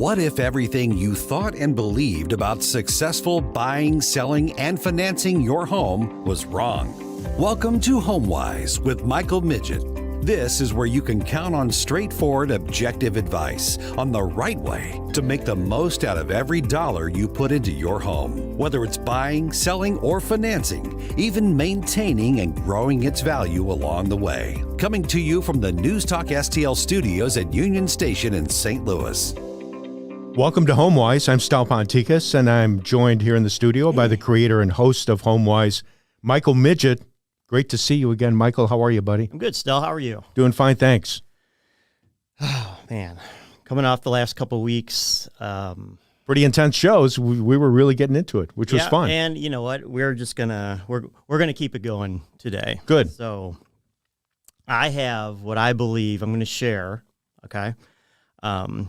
What if everything you thought and believed about successful buying, selling, and financing your home was wrong? Welcome to HomeWise with Michael Midget. This is where you can count on straightforward, objective advice on the right way to make the most out of every dollar you put into your home. Whether it's buying, selling, or financing, even maintaining and growing its value along the way. Coming to you from the NewsTalkSTL studios at Union Station in St. Louis. Welcome to HomeWise. I'm Stal Ponticus, and I'm joined here in the studio by the creator and host of HomeWise, Michael Midget. Great to see you again, Michael. How are you, buddy? I'm good, Stal. How are you? Doing fine, thanks. Oh, man. Coming off the last couple of weeks. Pretty intense shows. We were really getting into it, which was fun. And you know what? We're just gonna keep it going today. Good. So I have what I believe I'm going to share. Okay.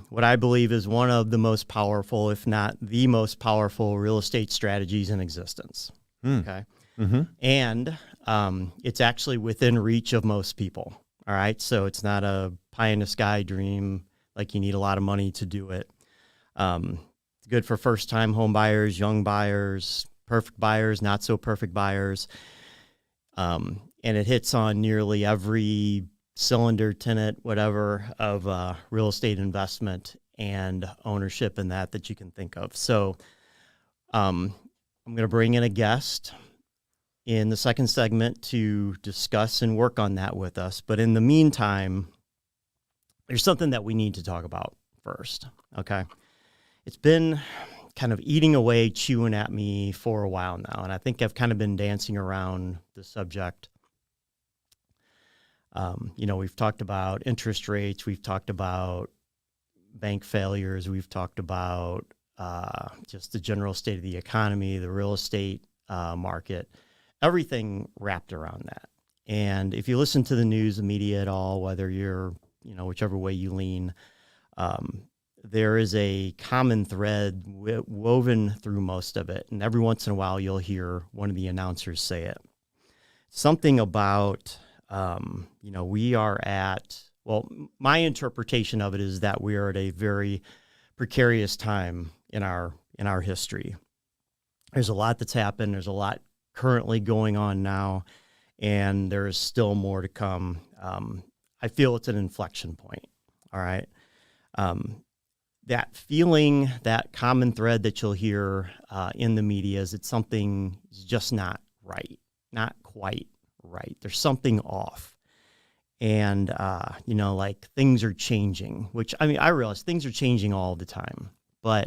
What I believe is one of the most powerful, if not the most powerful, real estate strategies in existence. Okay. Mm-hmm. And it's actually within reach of most people. All right. So it's not a pie in the sky dream, like you need a lot of money to do it. It's good for first time home buyers, young buyers, perfect buyers, not so perfect buyers. And it hits on nearly every cylinder, tenant, whatever, of real estate investment and ownership and that you can think of. So I'm going to bring in a guest in the second segment to discuss and work on that with us. But in the meantime, there's something that we need to talk about first, okay? It's been kind of eating away, chewing at me for a while now, and I think I've kind of been dancing around the subject. We've talked about interest rates, we've talked about bank failures, we've talked about just the general state of the economy, the real estate market, everything wrapped around that. And if you listen to the news, the media at all, whether you're, whichever way you lean, there is a common thread woven through most of it. And every once in a while, you'll hear one of the announcers say it. Something about, we are at, my interpretation of it is that we are at a very precarious time in our history. There's a lot that's happened. There's a lot currently going on now, and there is still more to come. I feel it's an inflection point. All right. That feeling, that common thread that you'll hear in the media is that something is just not right, not quite right. There's something off. And, like things are changing, which, I realize things are changing all the time, I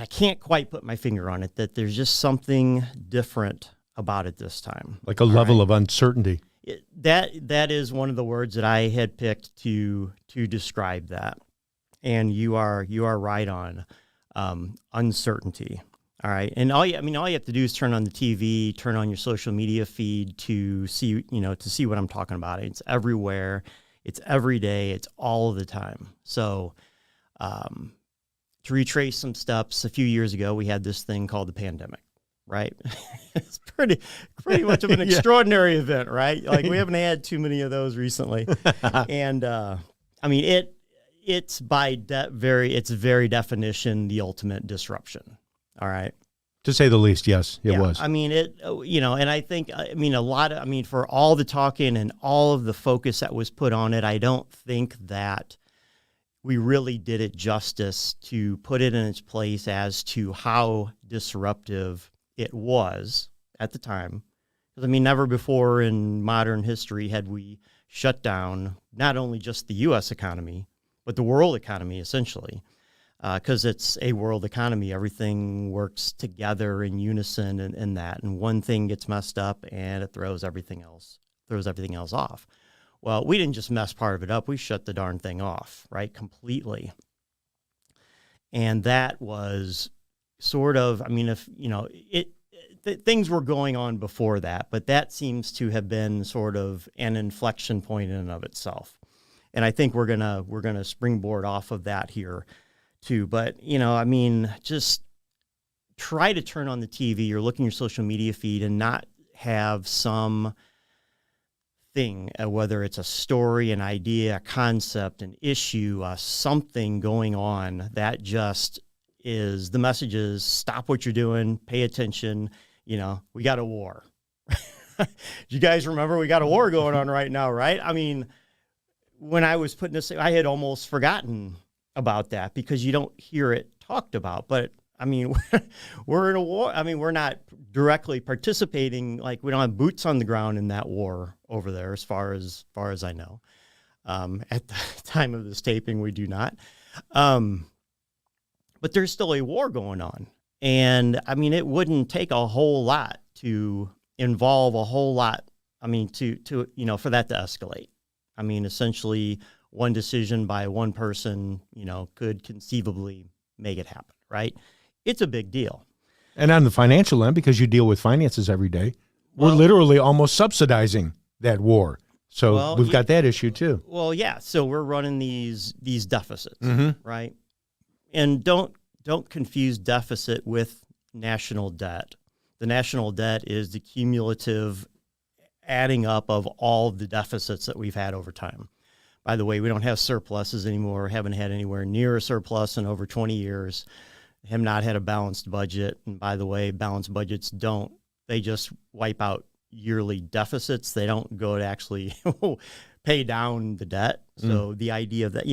can't quite put my finger on it, that there's just something different about it this time. Like a level of uncertainty. That is one of the words that I had picked to describe that. And you are right on uncertainty. All right. And all you have to do is turn on the TV, turn on your social media feed to see what I'm talking about. It's everywhere. It's every day. It's all of the time. So, to retrace some steps, a few years ago, we had this thing called the pandemic, right? It's pretty much of an extraordinary event, right? Like we haven't had too many of those recently. And it's by its very definition, the ultimate disruption. All right. To say the least, yes, it was. And I think, for all the talking and all of the focus that was put on it, I don't think that we really did it justice to put it in its place as to how disruptive it was at the time. Because, never before in modern history had we shut down not only just the U.S. economy, but the world economy, essentially. Because it's a world economy. Everything works together in unison in that. And one thing gets messed up and it throws everything else off. Well, we didn't just mess part of it up. We shut the darn thing off, right? Completely. And that was sort of, things were going on before that, but that seems to have been sort of an inflection point in and of itself. And I think we're gonna springboard off of that here too. But, just try to turn on the TV or look in your social media feed and not have some thing, whether it's a story, an idea, a concept, an issue, something going on that just is, the message is stop what you're doing, pay attention. We got a war. You guys remember we got a war going on right now, right? I mean, when I was putting this, I had almost forgotten about that because you don't hear it talked about. But I mean, we're in a war. I mean, we're not directly participating. Like, we don't have boots on the ground in that war over there, as far as I know. At the time of this taping, we do not. But there's still a war going on. And I mean, it wouldn't take a whole lot to involve a whole lot. I mean, to for that to escalate. I mean, essentially, one decision by one person, could conceivably make it happen, right? It's a big deal. And on the financial end, because you deal with finances every day, we're literally almost subsidizing that war. So we've got that issue too. Well, yeah. So we're running these deficits, right? And don't confuse deficit with national debt. The national debt is the cumulative adding up of all the deficits that we've had over time. By the way, we don't have surpluses anymore. Haven't had anywhere near a surplus in over 20 years. Have not had a balanced budget. And by the way, balanced budgets they just wipe out yearly deficits. They don't go to actually pay down the debt. So the idea of that,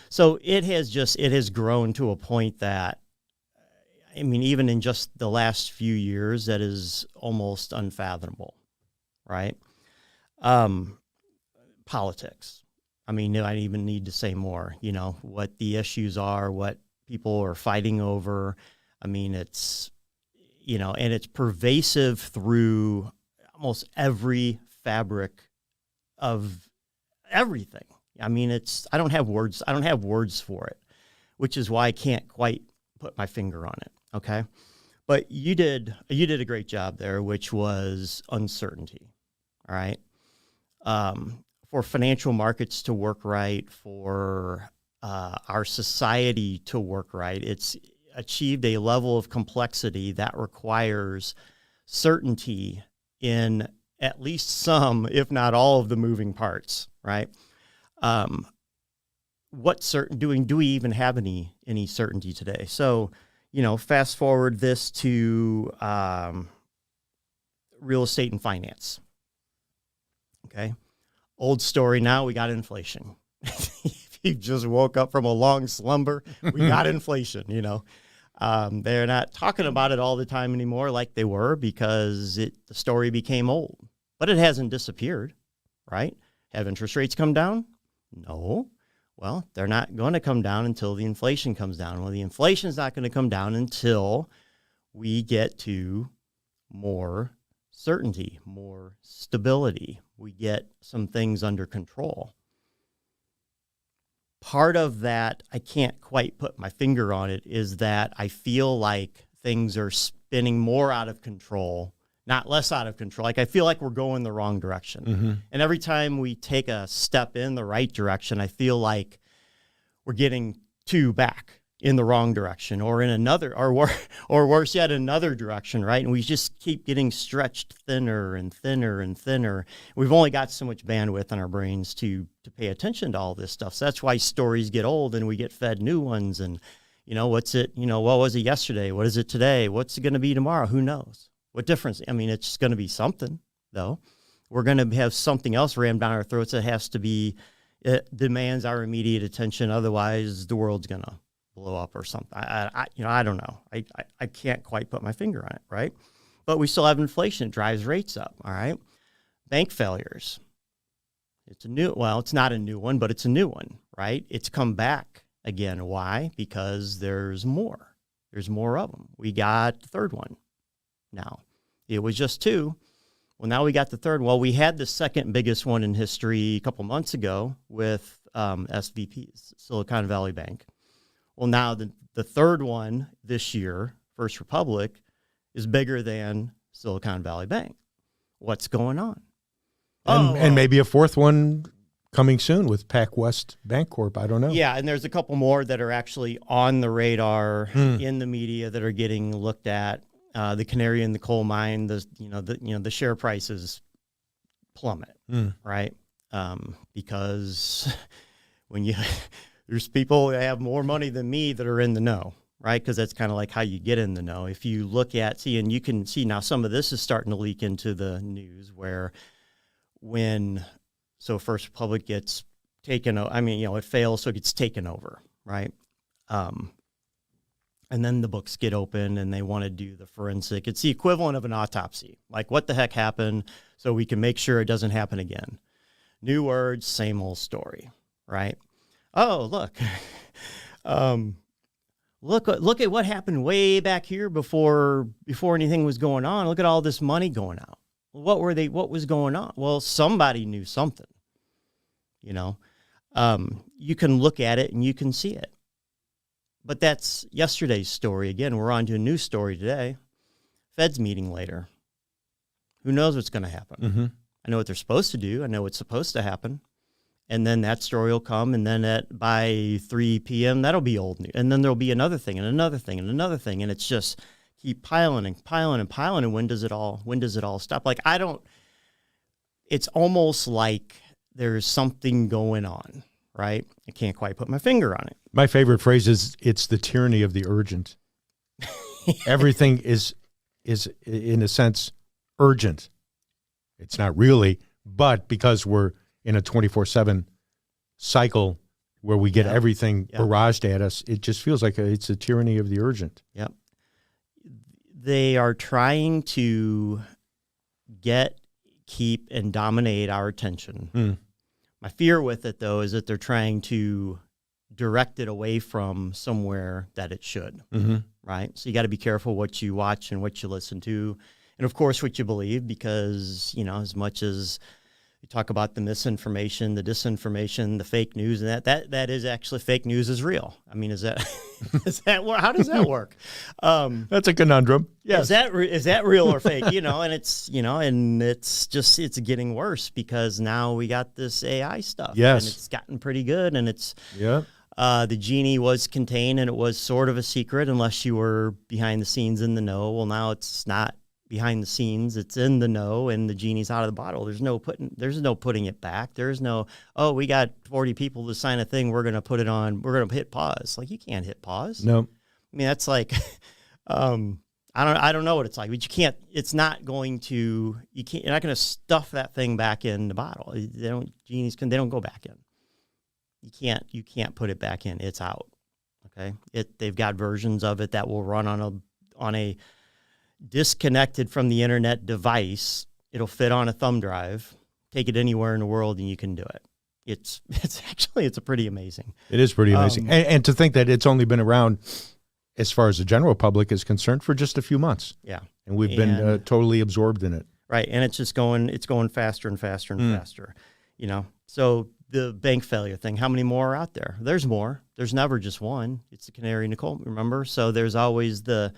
so it has grown to a point that, I mean, even in just the last few years, that is almost unfathomable, right? Politics. I mean, I don't even need to say more, what the issues are, what people are fighting over. I mean, it's, and it's pervasive through almost every fabric of everything. I mean, I don't have words for it, which is why I can't quite put my finger on it. Okay. But you did a great job there, which was uncertainty. All right. For financial markets to work right, for our society to work right, it's achieved a level of complexity that requires certainty in at least some, if not all, of the moving parts, right? Do we even have any certainty today? So, fast forward this to real estate and finance. Okay. Old story now, we got inflation. If you just woke up from a long slumber, we got inflation, They're not talking about it all the time anymore like they were because the story became old. But it hasn't disappeared, right? Have interest rates come down? No. Well, they're not going to come down until the inflation comes down. Well, the inflation is not going to come down until we get to more certainty, more stability. We get some things under control. Part of that, I can't quite put my finger on it, is that I feel like things are spinning more out of control, not less out of control. Like, I feel like we're going the wrong direction. Mm-hmm. And every time we take a step in the right direction, I feel like we're getting two back in the wrong direction, or in another, or worse yet, another direction, right? And we just keep getting stretched thinner and thinner and thinner. We've only got so much bandwidth in our brains to pay attention to all this stuff. So that's why stories get old and we get fed new ones. And, what was it yesterday? What is it today? What's it going to be tomorrow? Who knows? What difference? I mean, it's going to be something, though. We're going to have something else rammed down our throats that it demands our immediate attention. Otherwise, the world's going to blow up or something. I don't know. I can't quite put my finger on it, right? But we still have inflation. It drives rates up, all right? Bank failures. It's not a new one, but it's a new one, right? It's come back again. Why? Because there's more. There's more of them. We got the third one now. It was just two. Well, now we got the third. Well, we had the second biggest one in history a couple months ago with SVP's, Silicon Valley Bank. Well, now the third one this year, First Republic, is bigger than Silicon Valley Bank. What's going on? And maybe a fourth one coming soon with PacWest Bancorp. I don't know. Yeah, and there's a couple more that are actually on the radar in the media that are getting looked at. The canary in the coal mine. The share prices plummet, right? Because when there's people that have more money than me that are in the know, right? Because that's kind of like how you get in the know. If you look at, and you can see now some of this is starting to leak into the news where so First Republic gets taken, it fails, so it gets taken over, right? And then the books get open and they want to do the forensic. It's the equivalent of an autopsy. Like, what the heck happened so we can make sure it doesn't happen again. New words, same old story, right? Oh, look. Look at what happened way back here before anything was going on. Look at all this money going out. What was going on? Well, somebody knew something, you can look at it and you can see it. But that's yesterday's story. Again, we're on to a new story today. Fed's meeting later. Who knows what's going to happen? Mm-hmm. I know what they're supposed to do. I know what's supposed to happen. And then that story will come, and then by 3 p.m., that'll be old news. And then there'll be another thing and another thing and another thing. And it's just keep piling and piling and piling. And when does it all stop? Like, it's almost like there's something going on, right? I can't quite put my finger on it. My favorite phrase is, it's the tyranny of the urgent. Everything is in a sense urgent. It's not really, but because we're in a 24/7 cycle where we get everything barraged at us, it just feels like it's a tyranny of the urgent. Yep. They are trying to keep, and dominate our attention. My fear with it, though, is that they're trying to direct it away from somewhere that it should, right? So you got to be careful what you watch and what you listen to, and, of course, what you believe, because, as much as you talk about the misinformation, the disinformation, the fake news, and that is actually fake news is real. I mean, is that how does that work? That's a conundrum. Yes. Is that real or fake? And it's getting worse because now we got this AI stuff. Yes. And it's gotten pretty good, and the genie was contained, and it was sort of a secret unless you were behind the scenes in the know. Well, now it's not behind the scenes, it's in the know, and the genie's out of the bottle. There's no putting it back. There's no, we got 40 people to sign a thing, we're going to put it on, we're going to hit pause. Like, you can't hit pause. No. I mean, that's like, I don't know what it's like, but you're not going to stuff that thing back in the bottle. They don't go back in. You can't put it back in. It's out. Okay. They've got versions of it that will run on a disconnected from the internet device. It'll fit on a thumb drive, take it anywhere in the world, and you can do it. It's pretty amazing. It is pretty amazing. And to think that it's only been around, as far as the general public is concerned, for just a few months. Yeah. And we've been totally absorbed in it. Right. And it's going faster and faster and faster, So the bank failure thing, how many more are out there? There's more. There's never just one. It's the canary in the coal, remember? So there's always the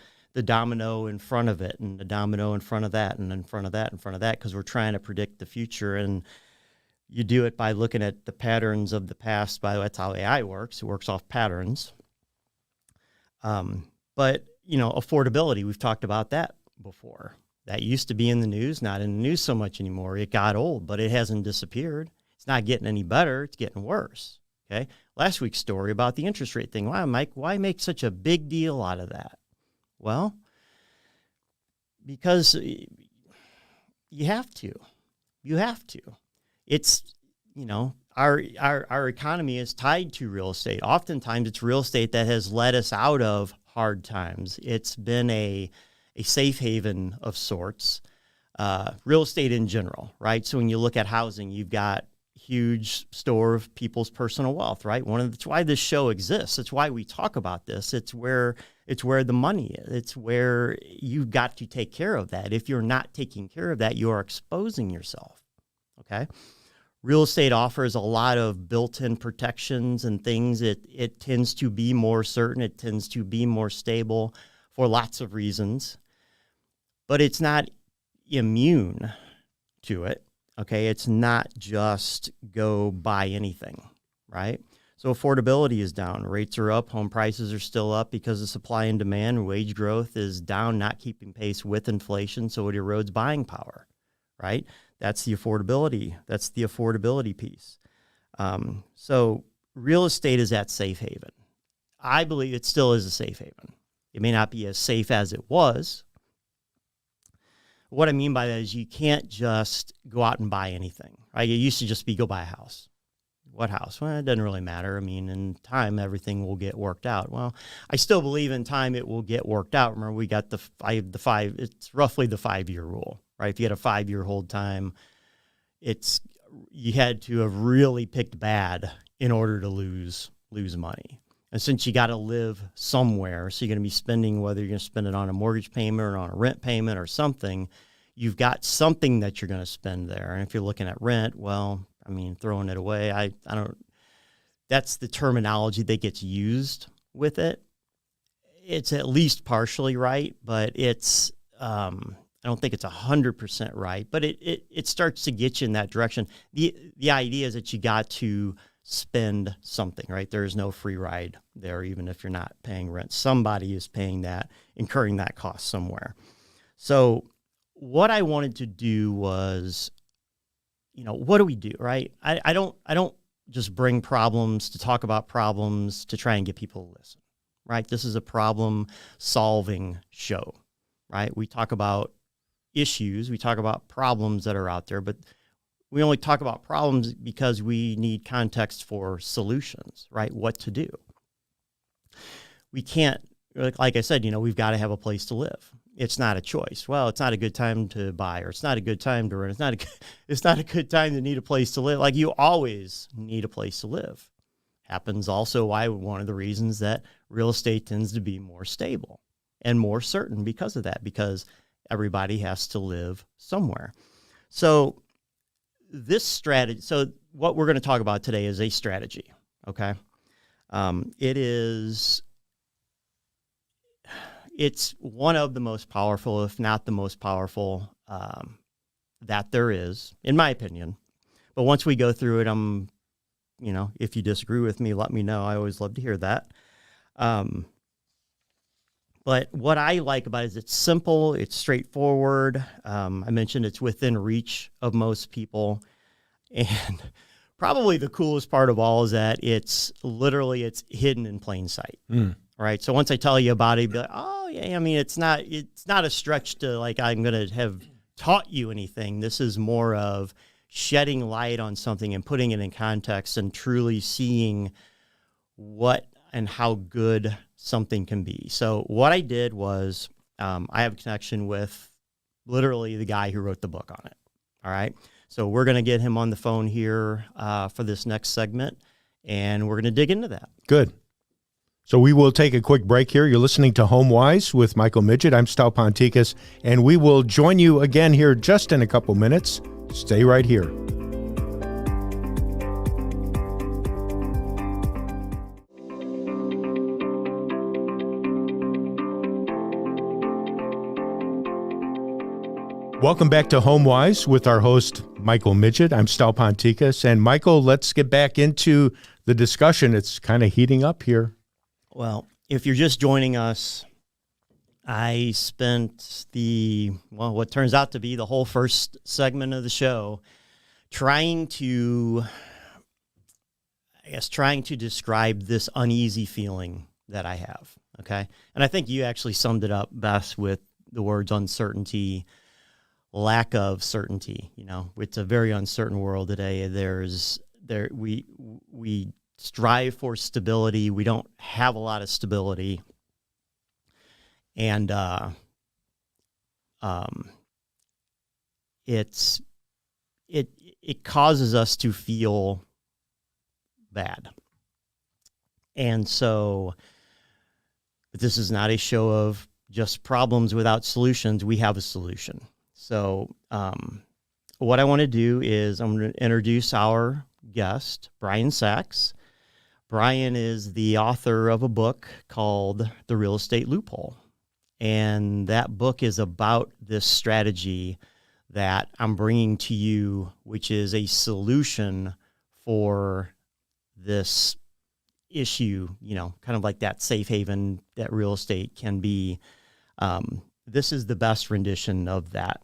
domino in front of it, and the domino in front of that, and in front of that, in front of that, because we're trying to predict the future. And you do it by looking at the patterns of the past. That's how AI works. It works off patterns. But, affordability, we've talked about that before. That used to be in the news, not in the news so much anymore. It got old, but it hasn't disappeared. It's not getting any better. It's getting worse. Okay. Last week's story about the interest rate thing. Why, Mike? Why make such a big deal out of that? Well, because you have to. It's, our economy is tied to real estate. Oftentimes it's real estate that has led us out of hard times. It's been a safe haven of sorts. Real estate in general, right? So when you look at housing, you've got huge store of people's personal wealth, right? It's why this show exists. It's why we talk about this. It's where the money is. It's where you've got to take care of that. If you're not taking care of that, you are exposing yourself. Okay. Real estate offers a lot of built-in protections and things. It tends to be more certain. It tends to be more stable for lots of reasons, but it's not immune to it. Okay. It's not just go buy anything, right? So affordability is down. Rates are up. Home prices are still up because of supply and demand. Wage growth is down, not keeping pace with inflation. So it erodes buying power, right? That's the affordability. That's the affordability piece. So real estate is that safe haven. I believe it still is a safe haven. It may not be as safe as it was. What I mean by that is you can't just go out and buy anything, right? It used to just be go buy a house. What house? Well, it doesn't really matter. I mean, in time, everything will get worked out. Well, I still believe in time it will get worked out. Remember, we got it's roughly the 5-year rule, right? If you had a 5-year hold time, you had to have really picked bad in order to lose money. And since you got to live somewhere, so you're going to be spending, whether you're going to spend it on a mortgage payment or on a rent payment or something, you've got something that you're going to spend there. And if you're looking at rent, well, I mean, throwing it away, I don't, that's the terminology that gets used with it. It's at least partially right, but it's, I don't think it's 100% right, but it starts to get you in that direction. The idea is that you got to spend something, right? There is no free ride there, even if you're not paying rent. Somebody is paying that, incurring that cost somewhere. So what I wanted to do was, what do we do, right? I don't just bring problems to talk about problems to try and get people to listen, right? This is a problem-solving show, right? We talk about issues, we talk about problems that are out there, but we only talk about problems because we need context for solutions, right? What to do. We can't, like I said, we've got to have a place to live. It's not a choice. Well, it's not a good time to buy, or it's not a good time to rent. It's not a good time to need a place to live. Like, you always need a place to live. Happens also one of the reasons that real estate tends to be more stable and more certain because of that, because everybody has to live somewhere. So this strategy, so what we're going to talk about today is a strategy, okay? It's one of the most powerful, if not the most powerful, that there is, in my opinion. But once we go through it, if you disagree with me, let me know. I always love to hear that. But what I like about it is it's simple, it's straightforward. I mentioned it's within reach of most people. And probably the coolest part of all is that it's hidden in plain sight. Right. So once I tell you about it, you'll be like, oh yeah, I mean, it's not a stretch to like, I'm going to have taught you anything. This is more of shedding light on something and putting it in context and truly seeing what and how good something can be. So what I did was, I have a connection with literally the guy who wrote the book on it. All right. So we're going to get him on the phone here for this next segment, and we're going to dig into that. Good. So we will take a quick break here. You're listening to HomeWise with Michael Midget. I'm Stal Ponticus, and we will join you again here just in a couple minutes. Stay right here. Welcome back to HomeWise with our host, Michael Midget. I'm Stal Ponticus. And Michael, let's get back into the discussion. It's kind of heating up here. Well, if you're just joining us, I spent what turns out to be the whole first segment of the show trying to describe this uneasy feeling that I have, okay? And I think you actually summed it up best with the words uncertainty, lack of certainty. It's a very uncertain world today. We strive for stability. We don't have a lot of stability. And it causes us to feel bad. And so, but this is not a show of just problems without solutions. We have a solution. So what I want to do is I'm going to introduce our guest, Brian Sachs. Brian is the author of a book called The Real Estate Loophole. And that book is about this strategy that I'm bringing to you, which is a solution for this issue, kind of like that safe haven that real estate can be. This is the best rendition of that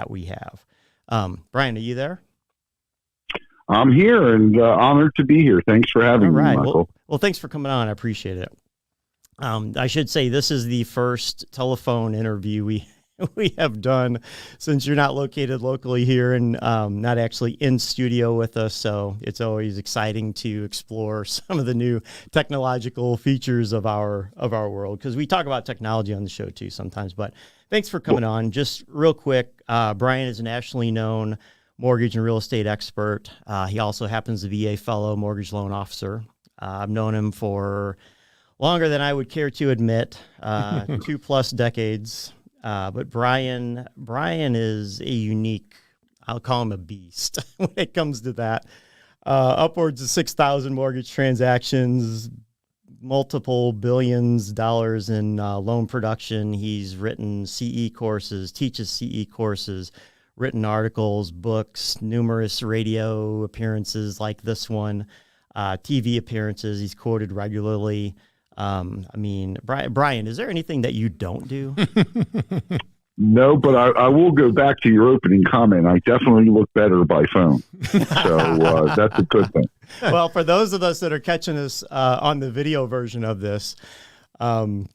we have. Brian, are you there? I'm here and honored to be here. Thanks for having All right. me, Michael. Well, thanks for coming on. I appreciate it. I should say this is the first telephone interview we have done since you're not located locally here and not actually in studio with us. So it's always exciting to explore some of the new technological features of our world, because we talk about technology on the show too sometimes. But thanks for coming on. Just real quick, Brian is a nationally known mortgage and real estate expert. He also happens to be a fellow mortgage loan officer. I've known him for longer than I would care to admit, 2+ decades. But Brian is a unique, I'll call him a beast when it comes to that. Upwards of 6,000 mortgage transactions, multiple billions of dollars in loan production. He's written CE courses, teaches CE courses, written articles, books, numerous radio appearances like this one, TV appearances. He's quoted regularly. Brian, is there anything that you don't do? No, but I will go back to your opening comment. I definitely look better by phone. So that's a good thing. Well, for those of us that are catching us on the video version of this,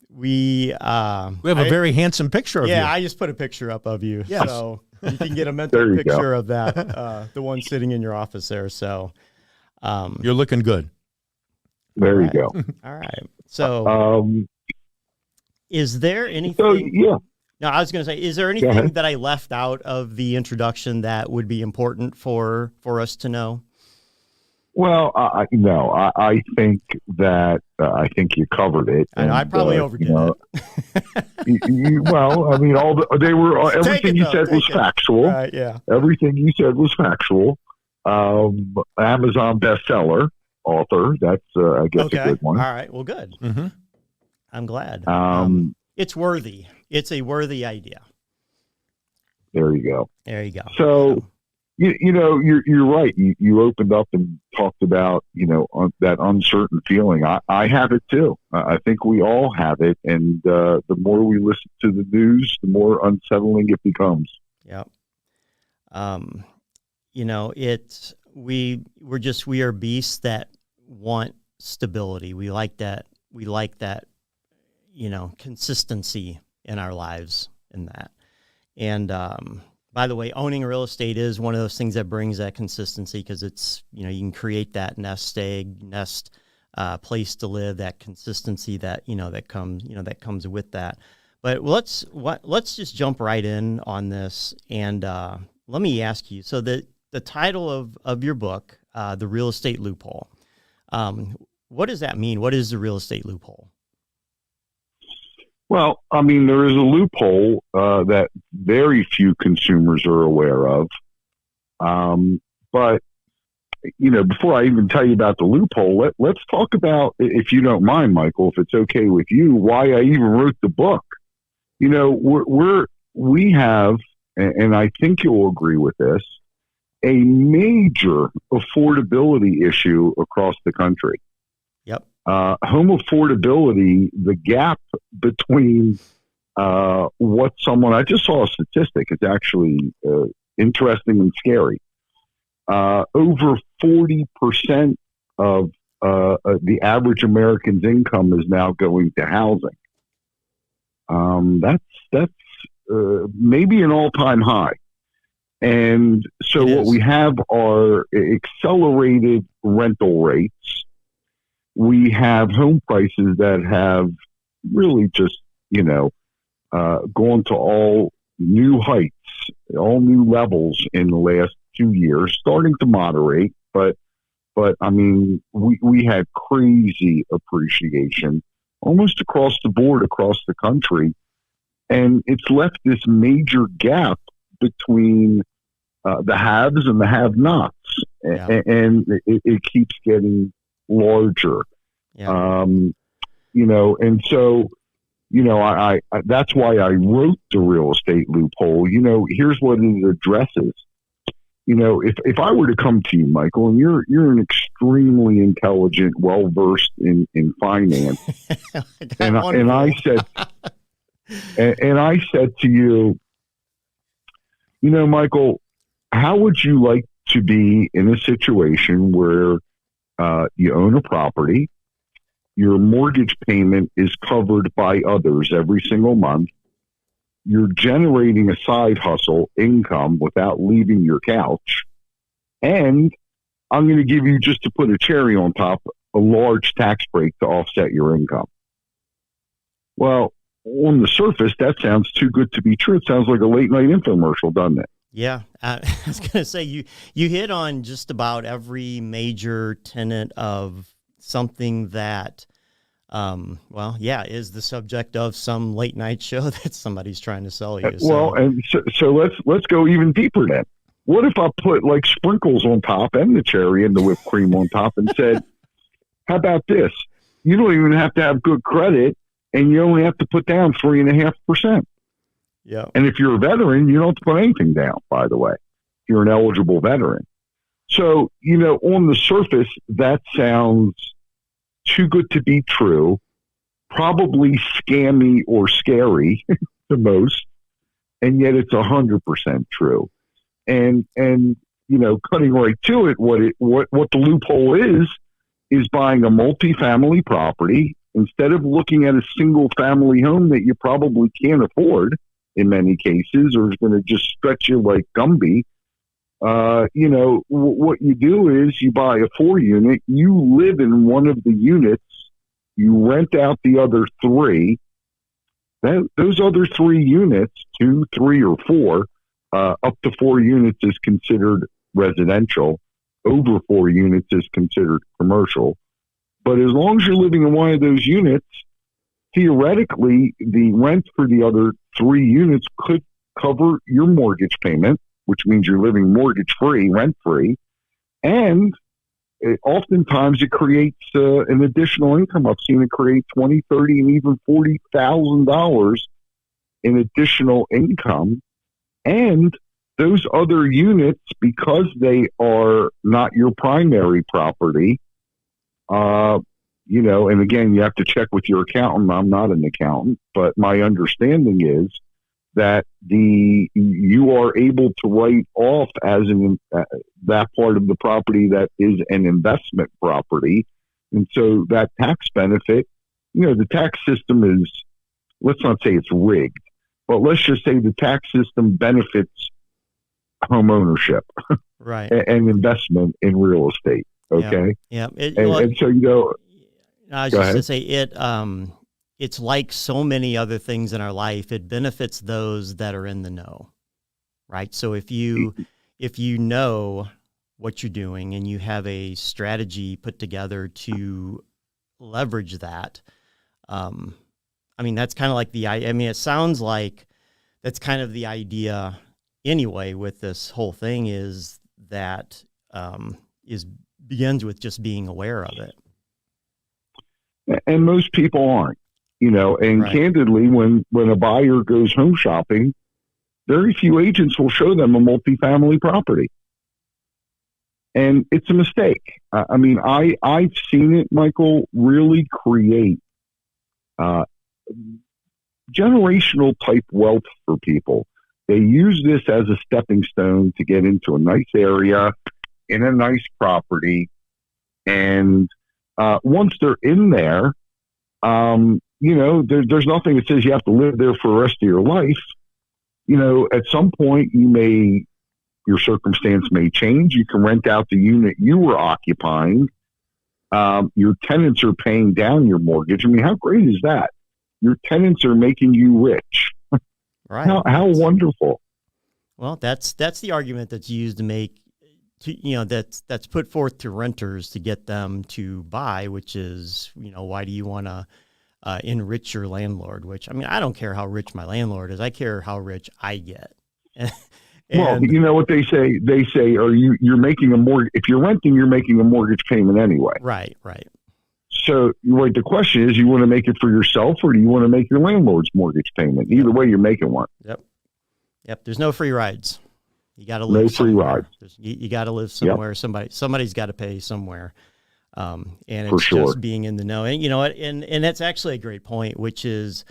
we have a very handsome picture of you. Yeah, I just put a picture up of you. Yes. So you can get a mental picture of that, the one sitting in your office there. So you're looking good. There you go. All right. So is there anything? So, yeah. No, I was going to say, is there anything that I left out of the introduction that would be important for us to know? Well, no, I think that I think you covered it. I know, I probably overdid it. Well, I mean, everything you said was factual. Right, yeah. Everything you said was factual. Amazon bestseller author. That's, I guess, a good one. All right. Well, good. Mm-hmm. I'm glad. It's worthy. It's a worthy idea. There you go. There you go. So, you're right. You opened up and talked about, that uncertain feeling. I have it too. I think we all have it. And the more we listen to the news, the more unsettling it becomes. Yep. We are beasts that want stability. We like that. Consistency in our lives in that. And, by the way, owning real estate is one of those things that brings that consistency, because it's, you can create that nest place to live, that consistency that comes with that. But let's just jump right in on this. And, let me ask you, so the title of your book, The Real Estate Loophole, what does that mean? What is the real estate loophole? Well, I mean, there is a loophole that very few consumers are aware of. But, before I even tell you about the loophole, let's talk about, if you don't mind, Michael, if it's okay with you, why I even wrote the book. We have, and I think you'll agree with this, a major affordability issue across the country. Yep. Home affordability, the gap between I just saw a statistic. It's actually interesting and scary. Over 40% of the average American's income is now going to housing. That's maybe an all-time high. And so what we have are accelerated rental rates. We have home prices that have really just, gone to all new heights, all new levels in the last 2 years, starting to moderate. But I mean, we had crazy appreciation almost across the board, across the country. And it's left this major gap between the haves and the have-nots. Yeah. And it keeps getting larger. Yeah. And so, I that's why I wrote The Real Estate Loophole. Here's what it addresses. If I were to come to you, Michael, and you're an extremely intelligent, well-versed in finance, and I said to you, Michael, how would you like to be in a situation where you own a property, your mortgage payment is covered by others every single month, you're generating a side hustle income without leaving your couch, and I'm going to give you, just to put a cherry on top, a large tax break to offset your income? Well, on the surface, that sounds too good to be true. It sounds like a late night infomercial, doesn't it? Yeah, I was going to say you hit on just about every major tenet of something that, is the subject of some late night show that somebody's trying to sell you. Well, and so let's go even deeper then. What if I put like sprinkles on top and the cherry and the whipped cream on top and said, how about this? You don't even have to have good credit, and you only have to put down 3.5%. Yeah. And if you're a veteran, you don't have to put anything down, by the way, if you're an eligible veteran. So, on the surface, that sounds too good to be true, probably scammy or scary to most, and yet it's 100% true. And cutting right to it, what the loophole is buying a multifamily property instead of looking at a single family home that you probably can't afford in many cases, or is going to just stretch you like Gumby. What you do is you buy a 4-unit, you live in one of the units, you rent out the other 3. Those other 3 units, 2, 3, or 4, up to 4 units is considered residential. Over 4 units is considered commercial. But as long as you're living in one of those units, theoretically, the rent for the other 3 units could cover your mortgage payment, which means you're living mortgage-free, rent-free, and oftentimes it creates an additional income. I've seen it create $20,000, $30,000, and even $40,000 in additional income. And those other units, because they are not your primary property, and again, you have to check with your accountant. I'm not an accountant, but my understanding is that you are able to write off as that part of the property that is an investment property. And so that tax benefit, the tax system is, let's not say it's rigged, but let's just say the tax system benefits home ownership, right, and investment in real estate. Okay. Yeah. And so, I was just going to say it's like so many other things in our life. It benefits those that are in the know, right? So if you know what you're doing and you have a strategy put together to leverage that, that's kind of like it sounds like that's kind of the idea anyway with this whole thing, is that begins with just being aware of it. And most people aren't, and right. Candidly, when a buyer goes home shopping, very few agents will show them a multifamily property. And it's a mistake. I've seen it, Michael, really create generational type wealth for people. They use this as a stepping stone to get into a nice area in a nice property. And once they're in there, there's nothing that says you have to live there for the rest of your life. At some point your circumstance may change. You can rent out the unit you were occupying. Your tenants are paying down your mortgage. How great is that? Your tenants are making you rich. Right. How wonderful. Well, that's the argument that's used to make, that's put forth to renters to get them to buy, which is, why do you want to enrich your landlord? Which, I don't care how rich my landlord is. I care how rich I get. Well, you know what they say? They say, you're making a mortgage. If you're renting, you're making a mortgage payment anyway. Right. So the question is, you want to make it for yourself, or do you want to make your landlord's mortgage payment? Either way, you're making one. Yep. There's no free rides. You got to live. No free rides. You got to live somewhere. Yep. Somebody's got to pay somewhere. And it's just being in the know. And you know what? And that's actually a great point, which is,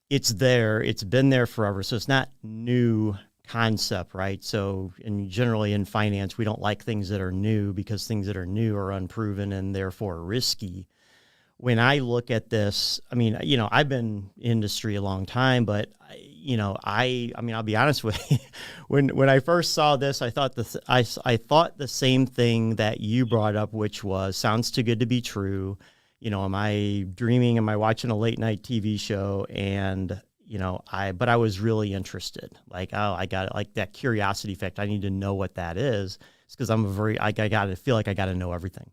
it's there. It's been there forever. So it's not new concept, right? So, and generally in finance, we don't like things that are new because things that are new are unproven and therefore risky. When I look at this, I mean, I've been in industry a long time, but I'll be honest with you. When I first saw this, I thought I thought the same thing that you brought up, which was sounds too good to be true. Am I dreaming? Am I watching a late night TV show? And but I was really interested. Like, I got like that curiosity effect. I need to know what that is. It's because I got to feel like I got to know everything.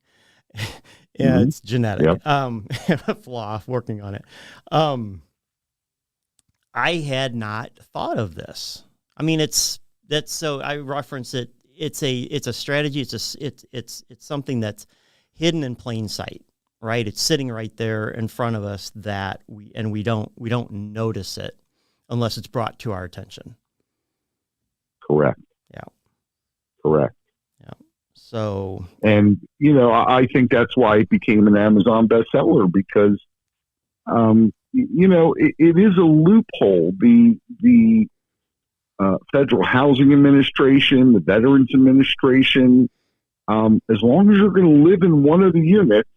Yeah, it's genetic. Yep. Flaw, working on it. I had not thought of this. I mean, so I reference it. It's a strategy. It's something that's hidden in plain sight, right? It's sitting right there in front of us that we don't notice it unless it's brought to our attention. Correct. Yeah. Correct. Yeah. So, and I think that's why it became an Amazon bestseller because, it is a loophole. The Federal Housing Administration, the Veterans Administration, as long as you're going to live in one of the units,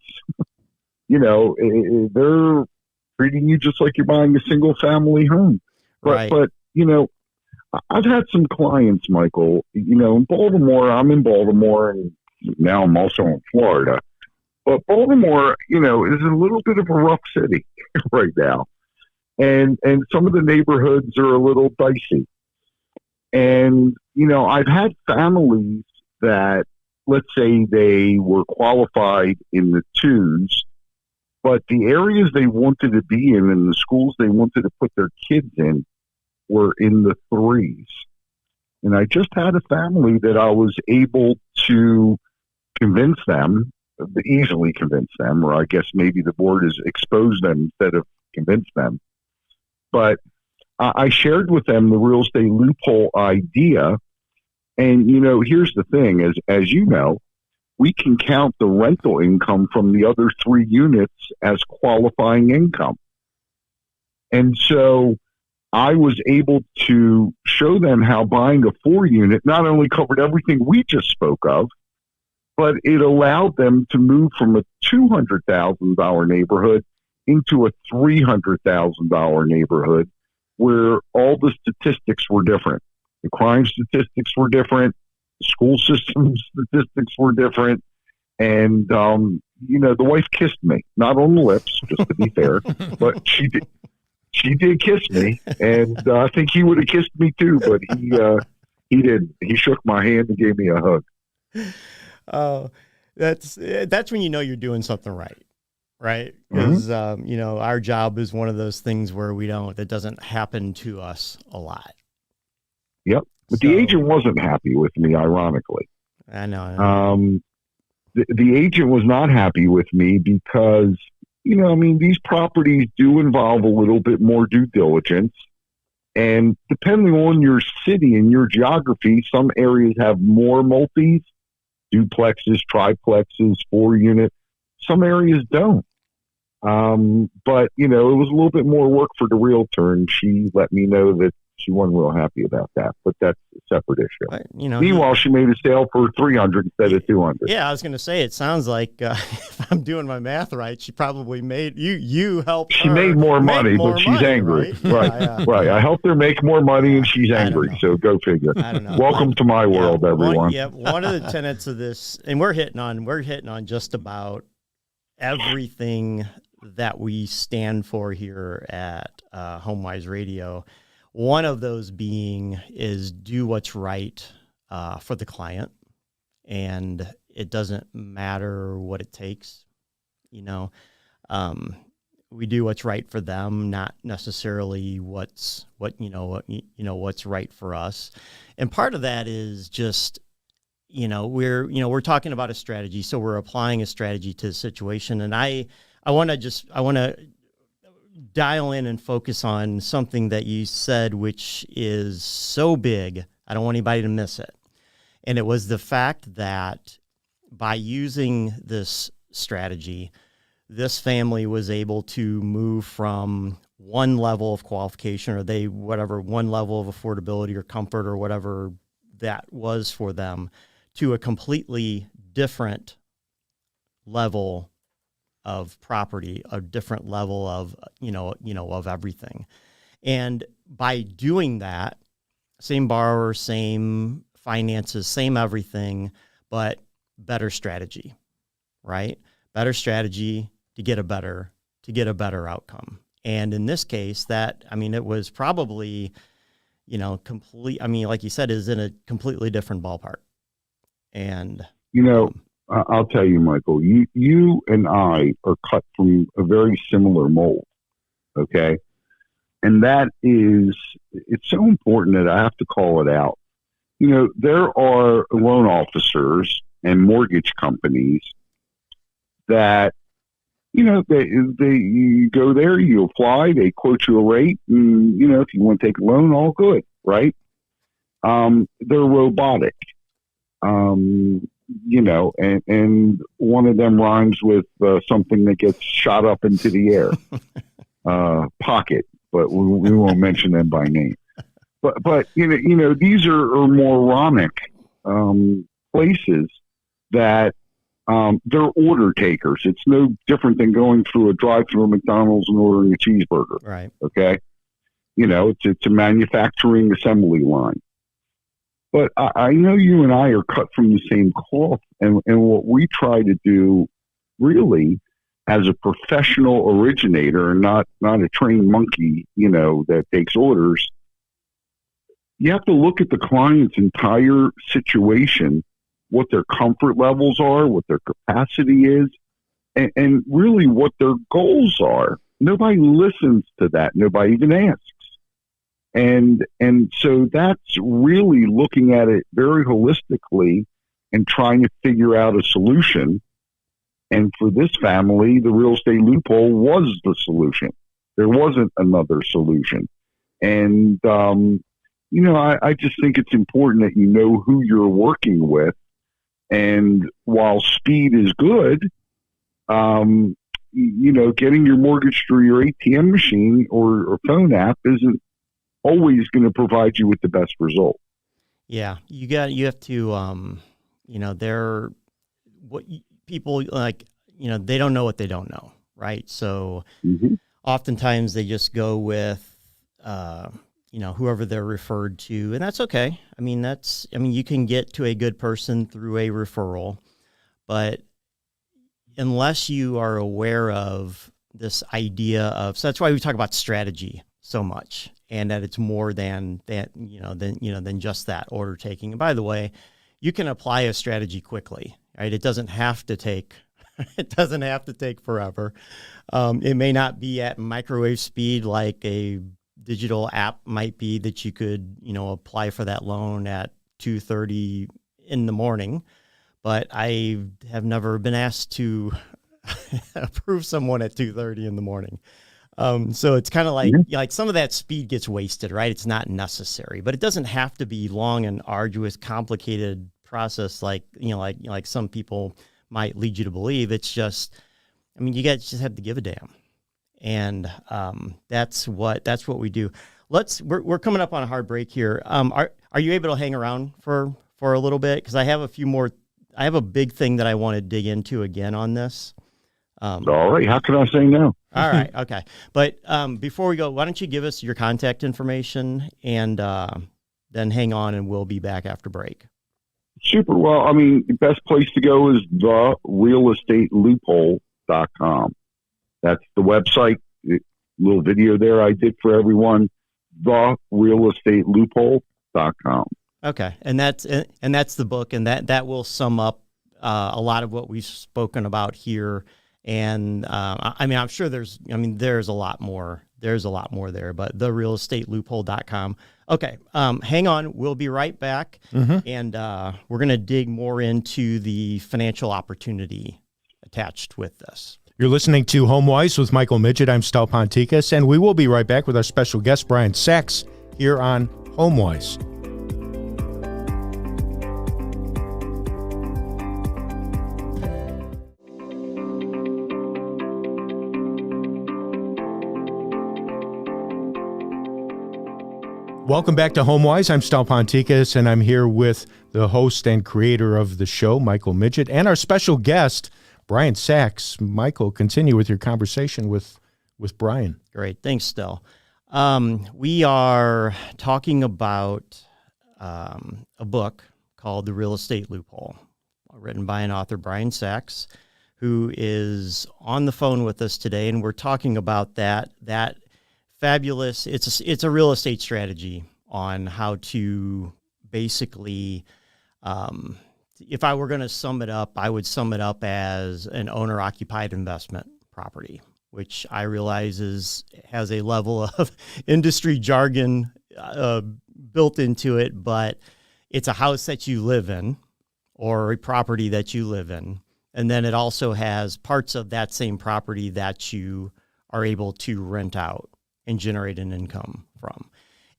they're treating you just like you're buying a single family home. Right. But I've had some clients, Michael, in Baltimore. I'm in Baltimore, and now I'm also in Florida. But Baltimore, is a little bit of a rough city right now. And some of the neighborhoods are a little dicey. And, I've had families that, let's say they were qualified in the 2s, but the areas they wanted to be in and the schools they wanted to put their kids in were in the 3s. And I just had a family that I was able to convince them, easily convince them, or I guess maybe the board has exposed them instead of convinced them. But I shared with them the real estate loophole idea. And, here's the thing, as you know, we can count the rental income from the other 3 units as qualifying income. And so I was able to show them how buying a 4 unit not only covered everything we just spoke of, but it allowed them to move from a $200,000 neighborhood into a $300,000 neighborhood where all the statistics were different. The crime statistics were different. The school system statistics were different. And, the wife kissed me, not on the lips, just to be fair, but she did kiss me. And I think he would have kissed me too, but he didn't. He shook my hand and gave me a hug. Oh, that's when you're doing something right. Right. Because, our job is one of those things where that doesn't happen to us a lot. Yep. But the agent wasn't happy with me, ironically. I know. The agent was not happy with me because, these properties do involve a little bit more due diligence. And depending on your city and your geography, some areas have more multis, duplexes, triplexes, 4-unit. Some areas don't. But, it was a little bit more work for the realtor, and she let me know that she wasn't real happy about that. But that's a separate issue. Meanwhile, she made a sale for $300 instead of $200. Yeah, I was going to say, it sounds like, if I'm doing my math right, she probably made, you helped her. She made more money, but she's angry. Right. Yeah. Right. I helped her make more money, and she's angry. So go figure. I don't know. Welcome to my world, everyone. One of the tenets of this, and we're hitting on just about everything that we stand for here at HomeWise Radio. One of those being is do what's right for the client, and it doesn't matter what it takes. We do what's right for them, not necessarily what's right for us. And part of that is just we're talking about a strategy, so we're applying a strategy to the situation. And I want to dial in and focus on something that you said, which is so big, I don't want anybody to miss it. And it was the fact that by using this strategy, this family was able to move from one level of qualification, or one level of affordability or comfort or whatever that was for them, to a completely different level of property, a different level of, of everything. And by doing that, same borrower, same finances, same everything, but better strategy, right? Better strategy to get a better outcome. And in this case, it was probably, like you said, is in a completely different ballpark. And I'll tell you, Michael, you and I are cut from a very similar mold. Okay. And that is, it's so important that I have to call it out. There are loan officers and mortgage companies that, you go there, you apply, they quote you a rate, and, if you want to take a loan, all good, right? They're robotic, and one of them rhymes with something that gets shot up into the air, pocket, but we won't mention them by name. But these are moronic places that they're order takers. It's no different than going through a drive-through at McDonald's and ordering a cheeseburger. Right. Okay. It's a manufacturing assembly line. But I know you and I are cut from the same cloth, and what we try to do really as a professional originator and not a trained monkey, that takes orders, you have to look at the client's entire situation, what their comfort levels are, what their capacity is, and really what their goals are. Nobody listens to that. Nobody even asks. And so that's really looking at it very holistically and trying to figure out a solution. And for this family, the real estate loophole was the solution. There wasn't another solution. And, I just think it's important that you know who you're working with. And while speed is good, getting your mortgage through your ATM machine or phone app isn't always going to provide you with the best result. Yeah, you have to, people like, they don't know what they don't know, right? So oftentimes they just go with, whoever they're referred to, and that's okay. You can get to a good person through a referral, but unless you are aware of this idea of, so that's why we talk about strategy so much, and that it's more than that, than just that order taking. And by the way, you can apply a strategy quickly, right? It doesn't have to take forever. It may not be at microwave speed like a digital app might be that you could, apply for that loan at 2:30 in the morning, but I have never been asked to approve someone at 2:30 in the morning. So it's kind of like some of that speed gets wasted, right? It's not necessary, but it doesn't have to be long and arduous, complicated process like some people might lead you to believe. It's just, you guys just have to give a damn. And that's what we do. We're coming up on a hard break here. Are you able to hang around for a little bit? Because I have a big thing that I want to dig into again on this. All right. How can I say no? All right. Okay. But before we go, why don't you give us your contact information and then hang on and we'll be back after break. Super. Well, the best place to go is therealestateleoophole.com. That's the website. Little video there I did for everyone. Therealestateleoophole.com. Okay, and that's the book, and that will sum up a lot of what we've spoken about here. And I'm sure there's a lot more. There's a lot more there, but therealestateleoophole.com. Okay, hang on. We'll be right back, and we're going to dig more into the financial opportunity attached with this. You're listening to HomeWise with Michael Midget. I'm Stal Ponticus, and we will be right back with our special guest, Brian Sachs, here on HomeWise. Welcome back to HomeWise. I'm Stal Ponticus, and I'm here with the host and creator of the show, Michael Midget, and our special guest, Brian Sachs. Michael, continue with your conversation with Brian. Great. Thanks, Stel. We are talking about a book called The Real Estate Loophole, written by an author, Brian Sachs, who is on the phone with us today, and we're talking about that fabulous, it's a real estate strategy on how to basically, if I were going to sum it up, I would sum it up as an owner-occupied investment property, which I realize has a level of industry jargon built into it, but it's a house that you live in or a property that you live in. And then it also has parts of that same property that you are able to rent out and generate an income from.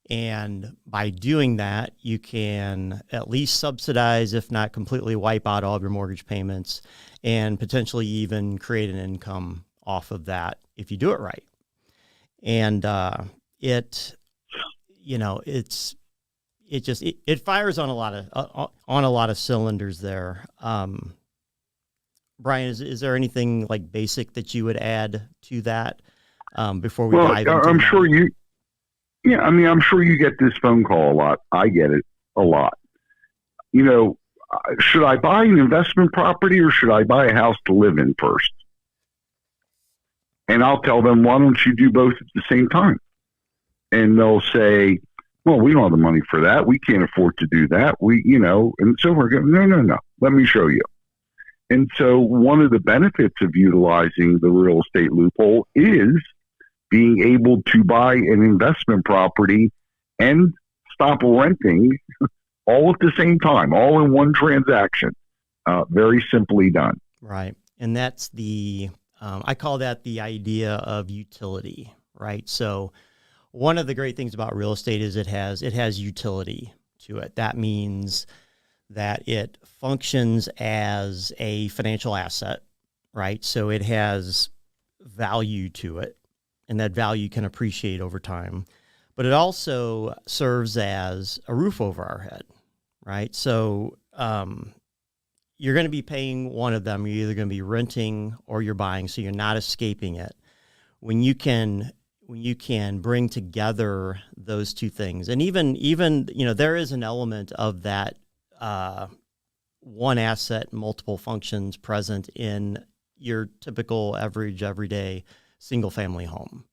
And by doing that, you can at least subsidize, if not completely wipe out all of your mortgage payments, and potentially even create an income off of that if you do it right. And it fires on a lot of cylinders there. Brian, is there anything like basic that you would add to that before we dive into I'm that? sure you. Yeah, I mean, I'm sure you get this phone call a lot. I get it a lot. You know, should I buy an investment property or should I buy a house to live in first? And I'll tell them, why don't you do both at the same time? And they'll say, well, we don't have the money for that. We can't afford to do that. And so we're going, no, let me show you. And so one of the benefits of utilizing the real estate loophole is being able to buy an investment property and stop renting all at the same time, all in one transaction. Very simply done. Right. And that's I call that the idea of utility, right? So one of the great things about real estate is it has utility to it. That means that it functions as a financial asset, right? So it has value to it, and that value can appreciate over time. But it also serves as a roof over our head, right? So you're going to be paying one of them. You're either going to be renting or you're buying, so you're not escaping it. When you can bring together those two things, and even there is an element of that one asset, multiple functions present in your typical average everyday single family home,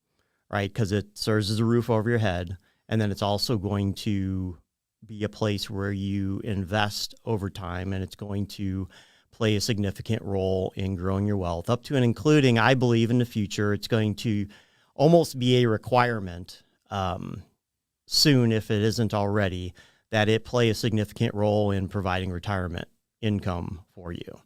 right? Because it serves as a roof over your head, and then it's also going to be a place where you invest over time, and it's going to play a significant role in growing your wealth up to and including, I believe, in the future, it's going to almost be a requirement soon, if it isn't already, that it play a significant role in providing retirement income for you.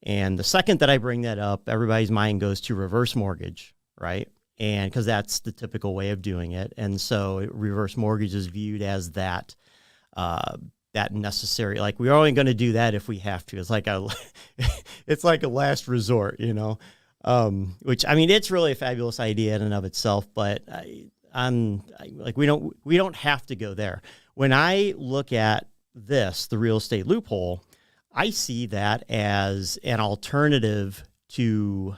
And the second that I bring that up, everybody's mind goes to reverse mortgage, right? And because that's the typical way of doing it. And so reverse mortgage is viewed as that necessary, like we're only going to do that if we have to. It's like a last resort, which, I mean, it's really a fabulous idea in and of itself, but we don't have to go there. When I look at the real estate loophole, I see that as an alternative to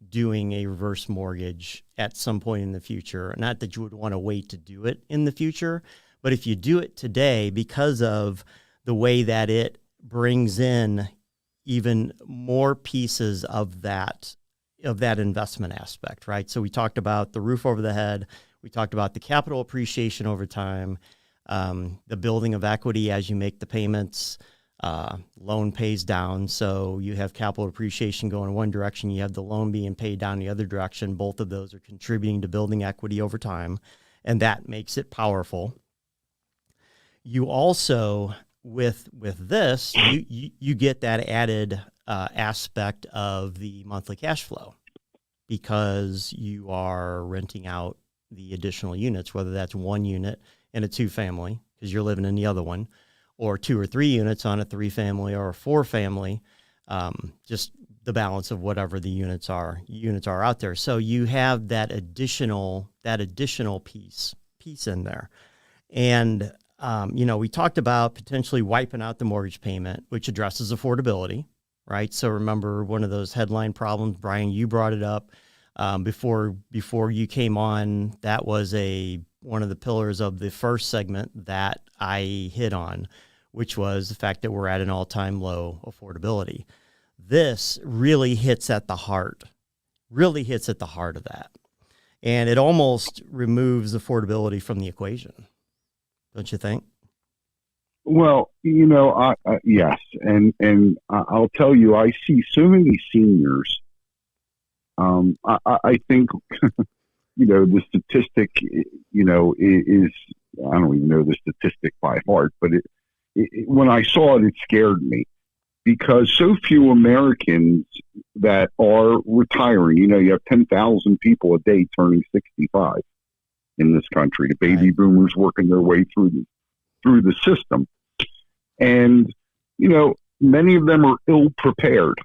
doing a reverse mortgage at some point in the future. Not that you would want to wait to do it in the future, but if you do it today, because of the way that it brings in even more pieces of that investment aspect, right? So we talked about the roof over the head. We talked about the capital appreciation over time, the building of equity as you make the payments. Loan pays down, so you have capital appreciation going in one direction. You have the loan being paid down the other direction. Both of those are contributing to building equity over time, and that makes it powerful. You also, with this, you get that added aspect of the monthly cash flow because you are renting out the additional units, whether that's one unit in a two-family because you're living in the other one, or 2 or 3 units on a 3-family or a 4-family, just the balance of whatever the units are out there. So you have that additional piece in there. And, we talked about potentially wiping out the mortgage payment, which addresses affordability, right? So remember one of those headline problems, Brian, you brought it up before you came on. That was one of the pillars of the first segment that I hit on, which was the fact that we're at an all-time low affordability. This really hits at the heart of that. And it almost removes affordability from the equation. Don't you think? Well, yes. And I'll tell you, I see so many seniors. I think, the statistic, is, I don't even know the statistic by heart, but when I saw it, it scared me because so few Americans that are retiring, you have 10,000 people a day turning 65 in this country, the baby boomers working their way through the system. And, many of them are ill prepared.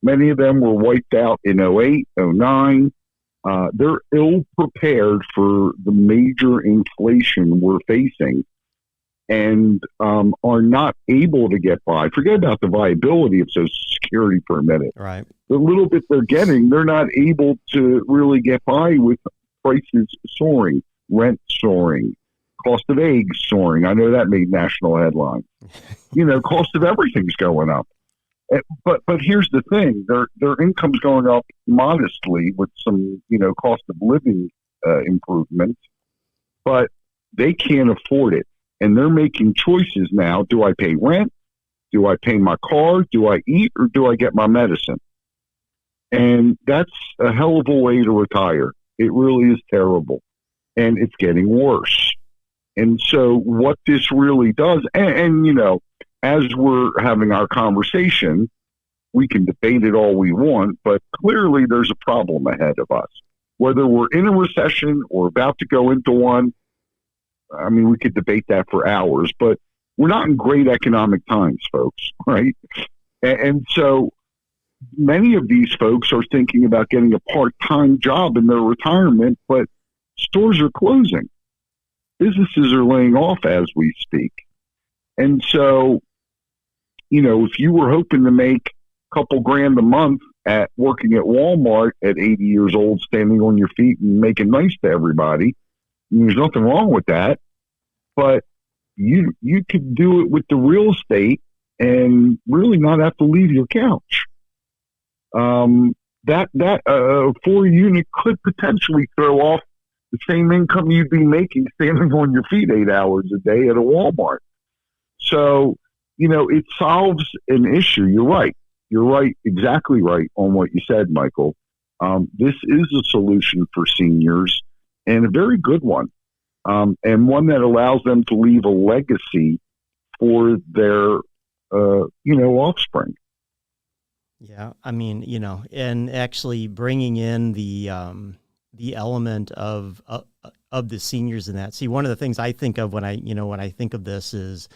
Many of them were wiped out in 08, 09. They're ill prepared for the major inflation we're facing and are not able to get by. Forget about the viability of Social Security for a minute. Right. The little bit they're getting, they're not able to really get by with prices soaring, rent soaring, cost of eggs soaring. I know that made national headlines. Cost of everything's going up. But here's the thing: their income's going up modestly with some cost of living improvements, but they can't afford it, and they're making choices now. Do I pay rent? Do I pay my car? Do I eat, or do I get my medicine? And that's a hell of a way to retire. It really is terrible, and it's getting worse. And so what this really does, and as we're having our conversation, we can debate it all we want, but clearly there's a problem ahead of us. Whether we're in a recession or about to go into one, I mean, we could debate that for hours, but we're not in great economic times, folks, right? And so many of these folks are thinking about getting a part-time job in their retirement, but stores are closing. Businesses are laying off as we speak. And so, if you were hoping to make a couple grand a month at working at Walmart at 80 years old, standing on your feet and making nice to everybody, there's nothing wrong with that. But you could do it with the real estate and really not have to leave your couch. That 4-unit could potentially throw off the same income you'd be making standing on your feet 8 hours a day at a Walmart. So, it solves an issue. You're right. You're right. Exactly right on what you said, Michael. This is a solution for seniors and a very good one. And one that allows them to leave a legacy for their, offspring. Yeah. I mean, and actually bringing in the element of the seniors in that. See, one of the things I think of when I think of this is,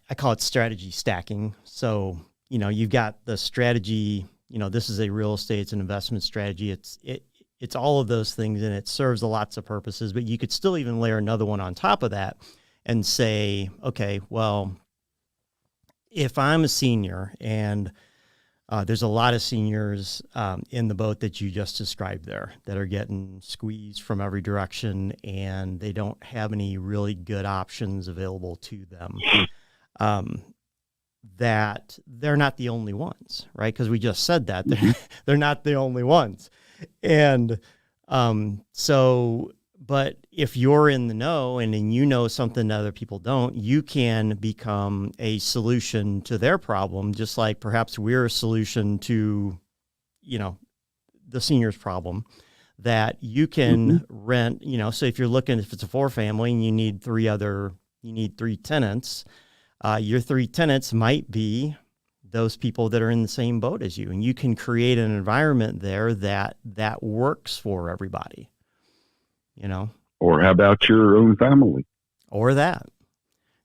I call it strategy stacking. So, you've got the strategy, this is a real estate, it's an investment strategy. It's all of those things, and it serves lots of purposes, but you could still even layer another one on top of that and say, okay, well, if I'm a senior and there's a lot of seniors in the boat that you just described there that are getting squeezed from every direction, and they don't have any really good options available to them. That they're not the only ones, right? Because we just said that they're not the only ones. And but if you're in the know and then something that other people don't, you can become a solution to their problem, just like perhaps we're a solution to, the senior's problem, that you can rent, so if it's a 4-family and you need 3 tenants, your 3 tenants might be those people that are in the same boat as you, and you can create an environment there that works for everybody. Or how about your own family? Or that.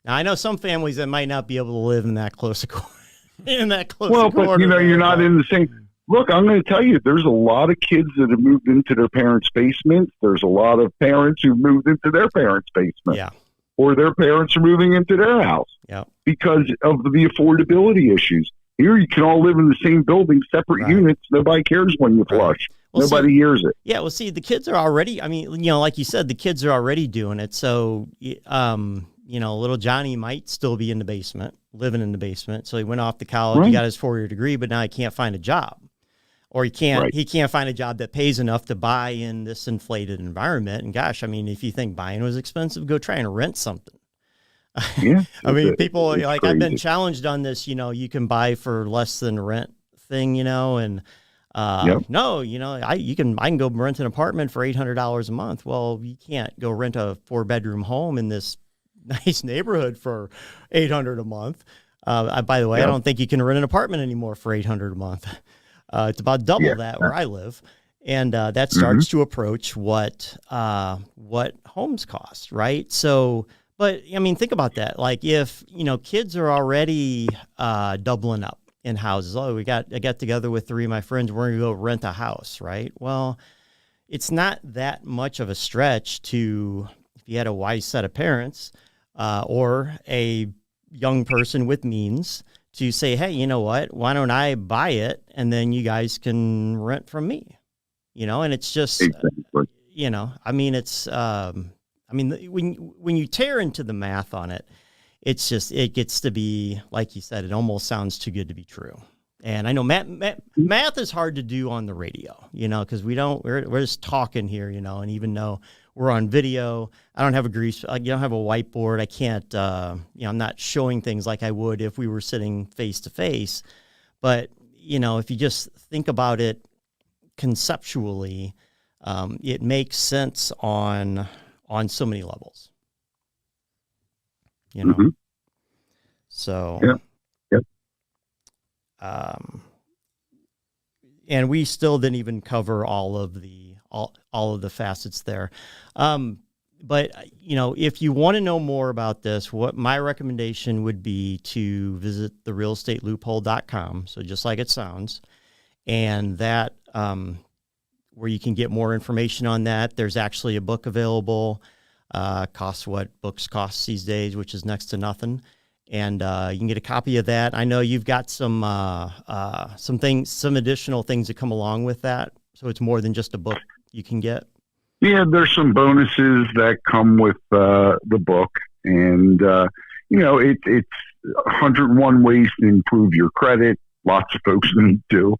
Now, I know some families that might not be able to live in that close in that close. Well, but you're not in the same. look, I'm going to tell you, there's a lot of kids that have moved into their parents' basements. There's a lot of parents who've moved into their parents' basement. Yeah. Or their parents are moving into their house. Yeah. Because of the affordability issues. Here, you can all live in the same building, separate units. Nobody cares when you flush. Well, Nobody hears it. Yeah, well, see, the kids are already, I mean, like you said, the kids are already doing it. So, little Johnny might still be in the basement, living in the basement. So he went off to college, he got his 4-year degree, but now he can't find a job. Or he can't find a job that pays enough to buy in this inflated environment. And gosh, I mean, if you think buying was expensive, go try and rent something. Yeah. I mean, people like crazy. I've been challenged on this, you can buy for less than rent thing, and no, I can go rent an apartment for $800 a month. Well, you can't go rent a 4-bedroom home in this nice neighborhood for $800 a month. By the way, I don't think you can rent an apartment anymore for $800 a month. It's about double that where I live. And that starts to approach what homes cost, right? So, but I mean, think about that. Like if, kids are already doubling up in houses. I got together with 3 of my friends. We're going to go rent a house, right? Well, it's not that much of a stretch to, if you had a wise set of parents or a young person with means, to say, hey, you know what? Why don't I buy it and then you guys can rent from me? And it's just, I mean, it's, when you tear into the math on it, it's just, it gets to be, like you said, it almost sounds too good to be true. And I know math is hard to do on the radio, because we're just talking here, and even though we're on video, I don't have I don't have a whiteboard. I can't, I'm not showing things like I would if we were sitting face to face. But, if you just think about it conceptually, it makes sense on so many levels. So, and we still didn't even cover all of the facets there. But if you want to know more about this, what my recommendation would be to visit the realestateloophole.com. So just like it sounds, and that, where you can get more information on that. There's actually a book available, costs what books cost these days, which is next to nothing. And you can get a copy of that. I know you've got some additional things that come along with that. So it's more than just a book you can get. Yeah, there's some bonuses that come with the book. And, it's 101 ways to improve your credit. Lots of folks need to.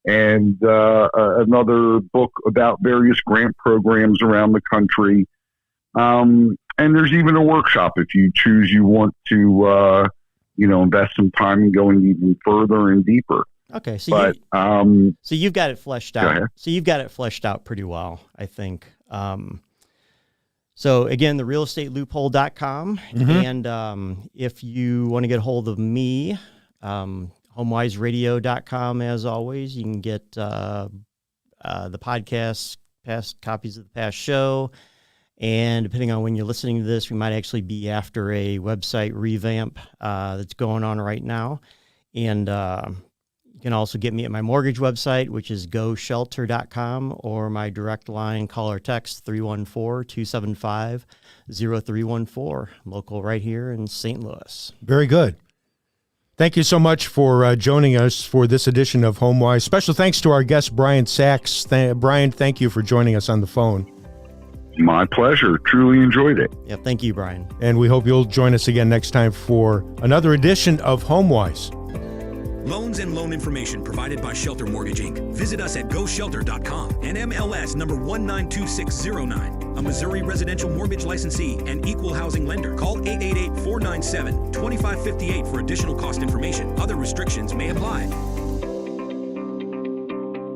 And another book about various grant programs around the country. And there's even a workshop if you choose you want to, invest some time in going even further and deeper. Okay, so you've got it fleshed out. So you've got it fleshed out pretty well, I think. So again, the realestateloophole.com. And if you want to get a hold of me, HomeWiseRadio.com, as always. You can get the podcast, past copies of the past show. And depending on when you're listening to this, we might actually be after a website revamp that's going on right now. And you can also get me at my mortgage website, which is GoShelter.com, or my direct line, call or text 314-275-0314, local right here in St. Louis. Very good. Thank you so much for joining us for this edition of HomeWise. Special thanks to our guest, Brian Sachs. Brian, thank you for joining us on the phone. My pleasure. Truly enjoyed it. Yeah, thank you, Brian. And we hope you'll join us again next time for another edition of HomeWise. Loans and loan information provided by Shelter Mortgage, Inc. Visit us at GoShelter.com and MLS number 192609. A Missouri residential mortgage licensee and equal housing lender. Call 888-497-2558 for additional cost information. Other restrictions may apply.